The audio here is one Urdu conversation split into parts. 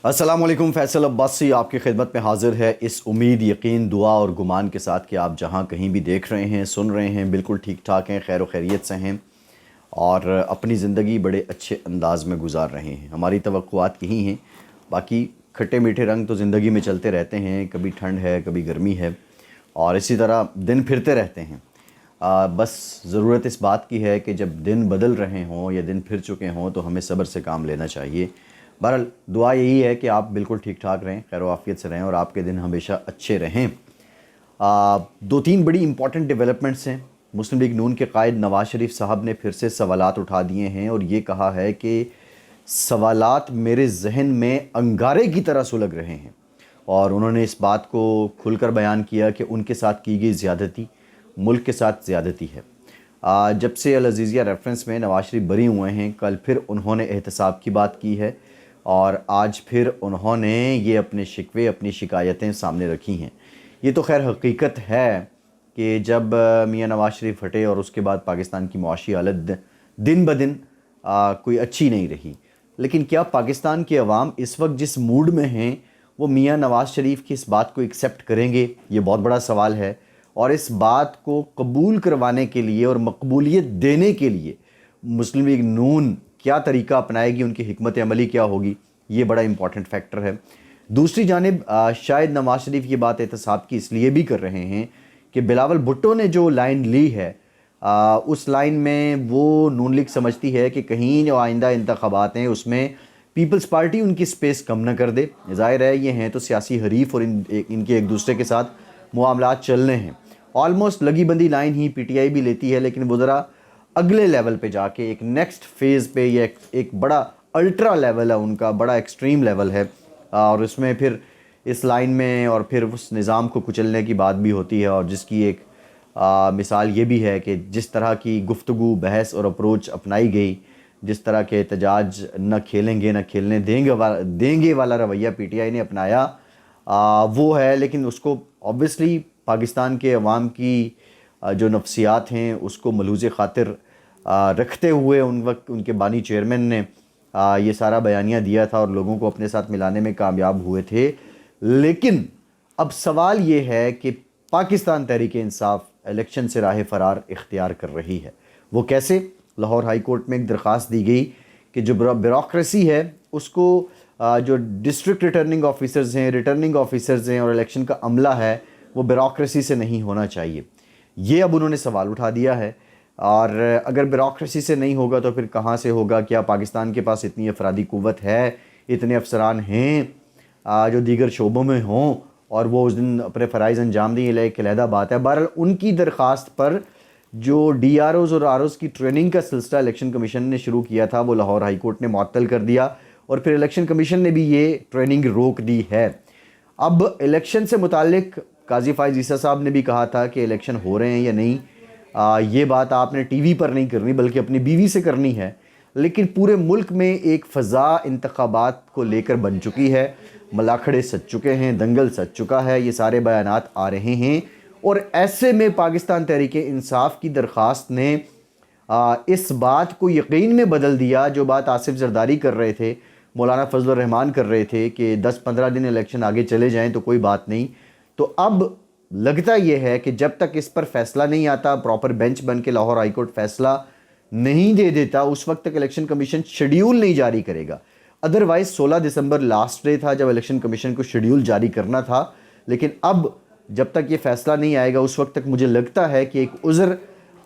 السلام علیکم، فیصل عباسی آپ کی خدمت میں حاضر ہے اس امید، یقین، دعا اور گمان کے ساتھ کہ آپ جہاں کہیں بھی دیکھ رہے ہیں، سن رہے ہیں، بالکل ٹھیک ٹھاک ہیں، خیر و خیریت سے ہیں اور اپنی زندگی بڑے اچھے انداز میں گزار رہے ہیں۔ ہماری توقعات یہی ہیں، باقی کھٹے میٹھے رنگ تو زندگی میں چلتے رہتے ہیں، کبھی ٹھنڈ ہے، کبھی گرمی ہے اور اسی طرح دن پھرتے رہتے ہیں۔ بس ضرورت اس بات کی ہے کہ جب دن بدل رہے ہوں یا دن پھر چکے ہوں تو ہمیں صبر سے کام لینا چاہیے۔ بہرحال دعا یہی ہے کہ آپ بالکل ٹھیک ٹھاک رہیں، خیر و عافیت سے رہیں اور آپ کے دن ہمیشہ اچھے رہیں۔ دو تین بڑی امپورٹنٹ ڈیولپمنٹس ہیں۔ مسلم لیگ نون کے قائد نواز شریف صاحب نے پھر سے سوالات اٹھا دیے ہیں اور یہ کہا ہے کہ سوالات میرے ذہن میں انگارے کی طرح سلگ رہے ہیں، اور انہوں نے اس بات کو کھل کر بیان کیا کہ ان کے ساتھ کی گئی زیادتی ملک کے ساتھ زیادتی ہے۔ جب سے العزیزیہ ریفرنس میں نواز شریف بری ہوئے ہیں، کل پھر انہوں نے احتساب کی بات کی ہے اور آج پھر انہوں نے یہ اپنے شکوے، اپنی شکایتیں سامنے رکھی ہیں۔ یہ تو خیر حقیقت ہے کہ جب میاں نواز شریف ہٹے اور اس کے بعد پاکستان کی معاشی حالت دن بدن کوئی اچھی نہیں رہی، لیکن کیا پاکستان کے عوام اس وقت جس موڈ میں ہیں وہ میاں نواز شریف کی اس بات کو ایکسیپٹ کریں گے؟ یہ بہت بڑا سوال ہے، اور اس بات کو قبول کروانے کے لیے اور مقبولیت دینے کے لیے مسلم لیگ نون کیا طریقہ اپنائے گی، ان کی حکمت عملی کیا ہوگی، یہ بڑا امپورٹنٹ فیکٹر ہے۔ دوسری جانب شاید نواز شریف یہ بات احتساب کی اس لیے بھی کر رہے ہیں کہ بلاول بھٹو نے جو لائن لی ہے، اس لائن میں وہ نون لیگ سمجھتی ہے کہ کہیں جو آئندہ انتخابات ہیں اس میں پیپلز پارٹی ان کی سپیس کم نہ کر دے۔ ظاہر ہے یہ ہیں تو سیاسی حریف اور ان کے ایک دوسرے کے ساتھ معاملات چلنے ہیں۔ آلموسٹ لگی بندی line he P T I بھی لیتی ہے، لیکن وہ ذرا اگلے لیول پہ جا کے ایک نیکسٹ فیز پہ، یہ ایک بڑا الٹرا لیول ہے ان کا، بڑا ایکسٹریم لیول ہے، اور اس میں پھر اس لائن میں اور پھر اس نظام کو کچلنے کی بات بھی ہوتی ہے، اور جس کی ایک مثال یہ بھی ہے کہ جس طرح کی گفتگو، بحث اور اپروچ اپنائی گئی، جس طرح کے احتجاج نہ کھیلیں گے نہ کھیلنے دیں گے والا رویہ پی ٹی آئی نے اپنایا، وہ ہے۔ لیکن اس کو اوبویسلی پاکستان کے عوام کی جو نفسیات ہیں اس کو ملحوظ خاطر رکھتے ہوئے ان وقت ان کے بانی چیئرمین نے یہ سارا بیانیہ دیا تھا اور لوگوں کو اپنے ساتھ ملانے میں کامیاب ہوئے تھے۔ لیکن اب سوال یہ ہے کہ پاکستان تحریک انصاف الیکشن سے راہ فرار اختیار کر رہی ہے۔ وہ کیسے؟ لاہور ہائی کورٹ میں ایک درخواست دی گئی کہ جو بیوروکریسی ہے اس کو، جو ڈسٹرکٹ ریٹرننگ آفیسرز ہیں اور الیکشن کا عملہ ہے، وہ بیوروکریسی سے نہیں ہونا چاہیے۔ یہ اب انہوں نے سوال اٹھا دیا ہے، اور اگر بیوروکریسی سے نہیں ہوگا تو پھر کہاں سے ہوگا؟ کیا پاکستان کے پاس اتنی افرادی قوت ہے، اتنے افسران ہیں جو دیگر شعبوں میں ہوں اور وہ اس دن اپنے فرائض انجام دیں؟ یہ ایک علیحدہ بات ہے۔ بہرحال ان کی درخواست پر جو ڈی آر اوز اور آر اوز کی ٹریننگ کا سلسلہ الیکشن کمیشن نے شروع کیا تھا، وہ لاہور ہائی کورٹ نے معطل کر دیا، اور پھر الیکشن کمیشن نے بھی یہ ٹریننگ روک دی ہے۔ اب الیکشن سے متعلق قاضی فائز عیسیٰ صاحب نے بھی کہا تھا کہ الیکشن ہو رہے ہیں یا نہیں، یہ بات آپ نے ٹی وی پر نہیں کرنی بلکہ اپنی بیوی سے کرنی ہے۔ لیکن پورے ملک میں ایک فضا انتخابات کو لے کر بن چکی ہے، ملاکھڑے سج چکے ہیں، دنگل سج چکا ہے، یہ سارے بیانات آ رہے ہیں، اور ایسے میں پاکستان تحریک انصاف کی درخواست نے اس بات کو یقین میں بدل دیا جو بات آصف زرداری کر رہے تھے، مولانا فضل الرحمان کر رہے تھے کہ 10-15 دن الیکشن آگے چلے جائیں تو کوئی بات نہیں۔ تو اب لگتا یہ ہے کہ جب تک اس پر فیصلہ نہیں آتا، پراپر بینچ بن کے لاہور ہائی کورٹ فیصلہ نہیں دے دیتا، اس وقت تک الیکشن کمیشن شیڈیول نہیں جاری کرے گا۔ ادروائز 16 دسمبر لاسٹ ڈے تھا جب الیکشن کمیشن کو شیڈیول جاری کرنا تھا، لیکن اب جب تک یہ فیصلہ نہیں آئے گا اس وقت تک مجھے لگتا ہے کہ ایک عذر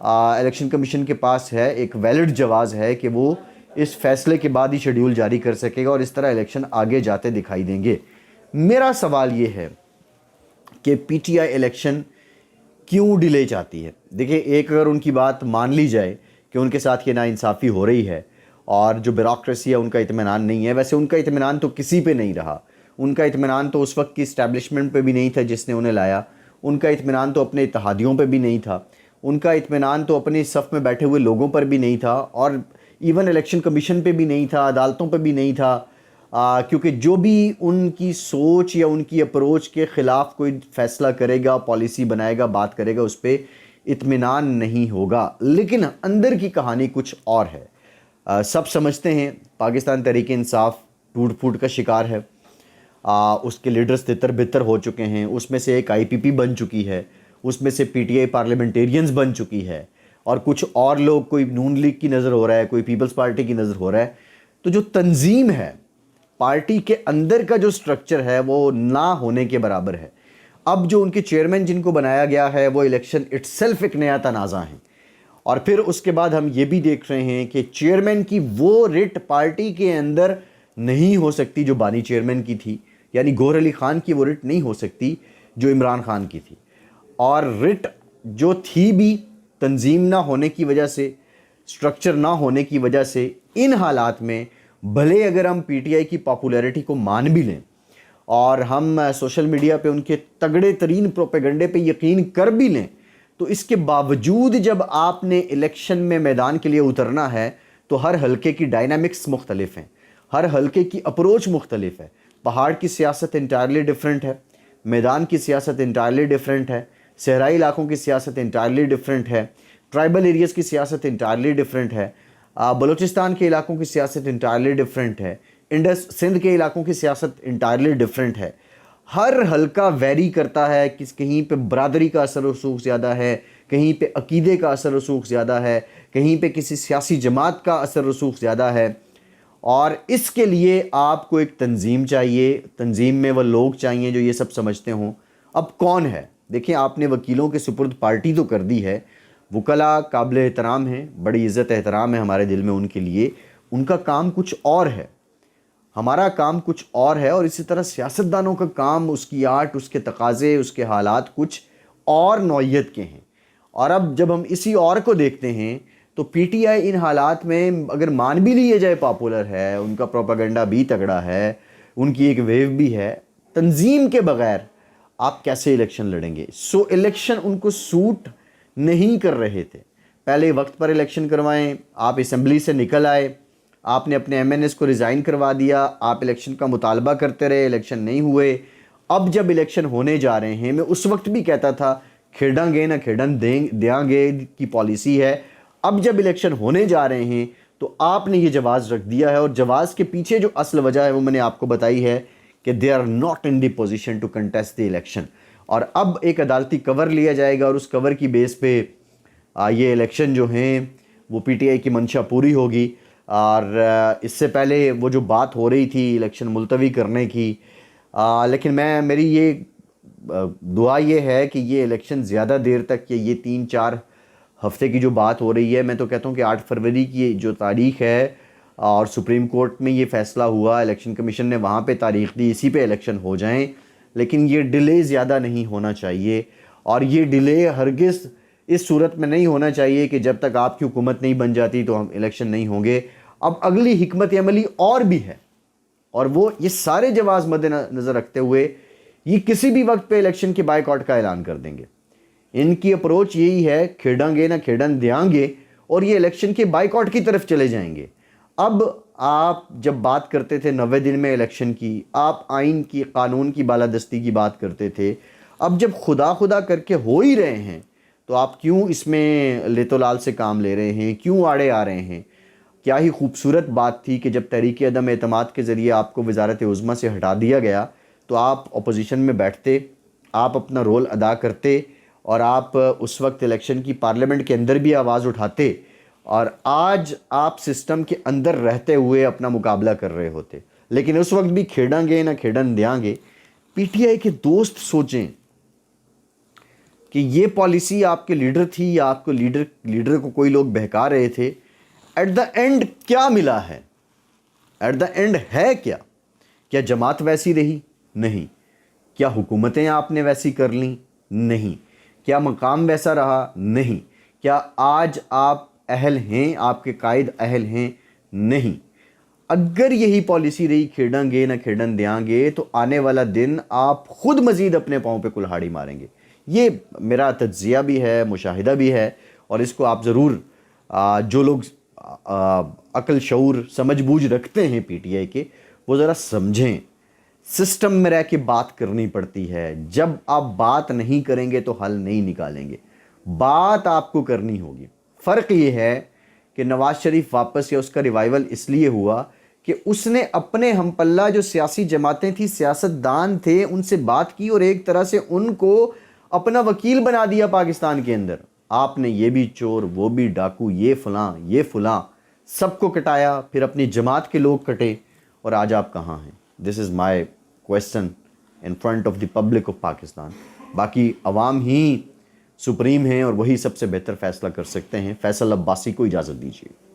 الیکشن کمیشن کے پاس ہے، ایک ویلڈ جواز ہے کہ وہ اس فیصلے کے بعد ہی شیڈیول جاری کر سکے گا اور اس طرح الیکشن آگے جاتے دکھائی دیں گے۔ میرا سوال یہ ہے کہ پی ٹی آئی الیکشن کیوں ڈیلے چاہتی ہے؟ دیکھیں، ایک اگر ان کی بات مان لی جائے کہ ان کے ساتھ یہ ناانصافی ہو رہی ہے اور جو بیوروکریسی ہے ان کا اطمینان نہیں ہے، ویسے ان کا اطمینان تو کسی پہ نہیں رہا، ان کا اطمینان تو اس وقت کی اسٹیبلشمنٹ پہ بھی نہیں تھا جس نے انہیں لایا، ان کا اطمینان تو اپنے اتحادیوں پہ بھی نہیں تھا، ان کا اطمینان تو اپنے صف میں بیٹھے ہوئے لوگوں پر بھی نہیں تھا، اور ایون الیکشن کمیشن پہ بھی نہیں تھا، عدالتوں پہ بھی نہیں تھا، کیونکہ جو بھی ان کی سوچ یا ان کی اپروچ کے خلاف کوئی فیصلہ کرے گا، پالیسی بنائے گا، بات کرے گا، اس پہ اطمینان نہیں ہوگا۔ لیکن اندر کی کہانی کچھ اور ہے۔ سب سمجھتے ہیں پاکستان تحریک انصاف ٹوٹ پھوٹ کا شکار ہے، اس کے لیڈرز تتر بتر ہو چکے ہیں، اس میں سے ایک آئی پی پی بن چکی ہے، اس میں سے پی ٹی آئی پارلیمنٹیرینز بن چکی ہے، اور کچھ اور لوگ، کوئی نون لیگ کی نظر ہو رہا ہے، کوئی پیپلز پارٹی کی نظر ہو رہا ہے. تو جو تنظیم ہے پارٹی کے اندر کا جو سٹرکچر ہے وہ نہ ہونے کے برابر ہے. اب جو ان کے چیئرمین جن کو بنایا گیا ہے وہ الیکشن اٹ سیلف ایک نیا تنازع ہے. اور پھر اس کے بعد ہم یہ بھی دیکھ رہے ہیں کہ چیئرمین کی وہ رٹ پارٹی کے اندر نہیں ہو سکتی جو بانی چیئرمین کی تھی، یعنی گوہر علی خان کی وہ رٹ نہیں ہو سکتی جو عمران خان کی تھی. اور رٹ جو تھی بھی تنظیم نہ ہونے کی وجہ سے، سٹرکچر نہ ہونے کی وجہ سے، ان حالات میں بھلے اگر ہم پی ٹی آئی کی پاپولیرٹی کو مان بھی لیں اور ہم سوشل میڈیا پہ ان کے تگڑے ترین پروپیگنڈے پہ یقین کر بھی لیں، تو اس کے باوجود جب آپ نے الیکشن میں میدان کے لیے اترنا ہے تو ہر حلقے کی ڈائنامکس مختلف ہیں، ہر حلقے کی اپروچ مختلف ہے. پہاڑ کی سیاست انٹائرلی ڈیفرنٹ ہے، میدان کی سیاست انٹائرلی ڈیفرنٹ ہے، صحرائی علاقوں کی سیاست انٹائرلی ڈیفرنٹ ہے، ٹرائبل ایریاز کی سیاست انٹائرلی ڈیفرنٹ ہے، بلوچستان کے علاقوں کی سیاست انٹائرلی ڈیفرنٹ ہے، انڈس سندھ کے علاقوں کی سیاست انٹائرلی ڈیفرنٹ ہے. ہر حلقہ ویری کرتا ہے، کہیں پہ برادری کا اثر رسوخ زیادہ ہے، کہیں پہ عقیدے کا اثر رسوخ زیادہ ہے، کہیں پہ کسی سیاسی جماعت کا اثر رسوخ زیادہ ہے. اور اس کے لیے آپ کو ایک تنظیم چاہیے، تنظیم میں وہ لوگ چاہیے جو یہ سب سمجھتے ہوں. اب کون ہے؟ دیکھیں، آپ نے وکیلوں کے سپرد پارٹی تو کر دی ہے. وکلاء قابل احترام ہیں، بڑی عزت احترام ہے ہمارے دل میں ان کے لیے. ان کا کام کچھ اور ہے، ہمارا کام کچھ اور ہے. اور اسی طرح سیاستدانوں کا کام، اس کی آرٹ، اس کے تقاضے، اس کے حالات کچھ اور نوعیت کے ہیں. اور اب جب ہم اسی اور کو دیکھتے ہیں تو پی ٹی آئی ان حالات میں اگر مان بھی لیے جائے پاپولر ہے، ان کا پروپیگنڈا بھی تگڑا ہے، ان کی ایک ویو بھی ہے، تنظیم کے بغیر آپ کیسے الیکشن لڑیں گے؟ سو الیکشن ان کو سوٹ نہیں کر رہے تھے. پہلے وقت پر الیکشن کروائیں، آپ اسمبلی سے نکل آئے، آپ نے اپنے ایم این ایس کو ریزائن کروا دیا، آپ الیکشن کا مطالبہ کرتے رہے، الیکشن نہیں ہوئے. اب جب الیکشن ہونے جا رہے ہیں، میں اس وقت بھی کہتا تھا کھیڑاں گے نہ کھیڑن دیاں گے کی پالیسی ہے. اب جب الیکشن ہونے جا رہے ہیں تو آپ نے یہ جواز رکھ دیا ہے، اور جواز کے پیچھے جو اصل وجہ ہے وہ میں نے آپ کو بتائی ہے کہ they are not in the position to contest the election. اور اب ایک عدالتی کور لیا جائے گا اور اس کور کی بیس پہ یہ الیکشن جو ہیں وہ پی ٹی آئی کی منشا پوری ہوگی. اور اس سے پہلے وہ جو بات ہو رہی تھی الیکشن ملتوی کرنے کی، لیکن میری یہ دعا یہ ہے کہ یہ الیکشن زیادہ دیر تک، یہ 3-4 ہفتے کی جو بات ہو رہی ہے، میں تو کہتا ہوں کہ 8 فروری کی جو تاریخ ہے اور سپریم کورٹ میں یہ فیصلہ ہوا، الیکشن کمیشن نے وہاں پہ تاریخ دی، اسی پہ الیکشن ہو جائیں. لیکن یہ ڈیلے زیادہ نہیں ہونا چاہیے، اور یہ ڈیلے ہرگز اس صورت میں نہیں ہونا چاہیے کہ جب تک آپ کی حکومت نہیں بن جاتی تو ہم الیکشن نہیں ہوں گے. اب اگلی حکمت عملی اور بھی ہے، اور وہ یہ سارے جواز مد نظر رکھتے ہوئے یہ کسی بھی وقت پہ الیکشن کے بائیکاٹ کا اعلان کر دیں گے. ان کی اپروچ یہی ہے، کھیڑاں گے نہ کھیڑن دیاں گے، اور یہ الیکشن کے بائیکاٹ کی طرف چلے جائیں گے. اب آپ جب بات کرتے تھے 90 دن میں الیکشن کی، آپ آئین کی، قانون کی بالادستی کی بات کرتے تھے. اب جب خدا خدا کر کے ہو ہی رہے ہیں تو آپ کیوں اس میں لیت و لال سے کام لے رہے ہیں؟ کیوں آڑے آ رہے ہیں؟ کیا ہی خوبصورت بات تھی کہ جب تحریک عدم اعتماد کے ذریعے آپ کو وزارت عظمیٰ سے ہٹا دیا گیا تو آپ اپوزیشن میں بیٹھتے، آپ اپنا رول ادا کرتے، اور آپ اس وقت الیکشن کی پارلیمنٹ کے اندر بھی آواز اٹھاتے. اور آج آپ سسٹم کے اندر رہتے ہوئے اپنا مقابلہ کر رہے ہوتے. لیکن اس وقت بھی کھیڑاں گے نہ کھیڑن دیاں گے. پی ٹی آئی کے دوست سوچیں کہ یہ پالیسی آپ کے لیڈر تھی، یا آپ کو لیڈر کو کوئی لوگ بہکا رہے تھے. ایٹ دا اینڈ کیا ملا ہے؟ ایٹ دا اینڈ ہے کیا؟ کیا جماعت ویسی رہی؟ نہیں. کیا حکومتیں آپ نے ویسی کر لیں؟ نہیں. کیا مقام ویسا رہا؟ نہیں. کیا آج آپ اہل ہیں، آپ کے قائد اہل ہیں؟ نہیں. اگر یہی پالیسی رہی کھیڑاں گے نہ کھیڑن دیاں گے تو آنے والا دن آپ خود مزید اپنے پاؤں پہ کلہاڑی ماریں گے. یہ میرا تجزیہ بھی ہے، مشاہدہ بھی ہے، اور اس کو آپ ضرور جو لوگ عقل شعور سمجھ بوجھ رکھتے ہیں پی ٹی آئی کے، وہ ذرا سمجھیں. سسٹم میں رہ کے بات کرنی پڑتی ہے. جب آپ بات نہیں کریں گے تو حل نہیں نکالیں گے. بات آپ کو کرنی ہوگی. فرق یہ ہے کہ نواز شریف واپس، یا اس کا ریوائول اس لیے ہوا کہ اس نے اپنے ہم پلہ جو سیاسی جماعتیں تھیں، سیاستدان تھے، ان سے بات کی اور ایک طرح سے ان کو اپنا وکیل بنا دیا پاکستان کے اندر. آپ نے یہ بھی چور، وہ بھی ڈاکو، یہ فلاں یہ فلاں، سب کو کٹایا، پھر اپنی جماعت کے لوگ کٹے، اور آج آپ کہاں ہیں؟ This is my question in front of the public of Pakistan. باقی عوام ہی سپریم ہیں اور وہی سب سے بہتر فیصلہ کر سکتے ہیں. فیصل عباسی کو اجازت دیجیے.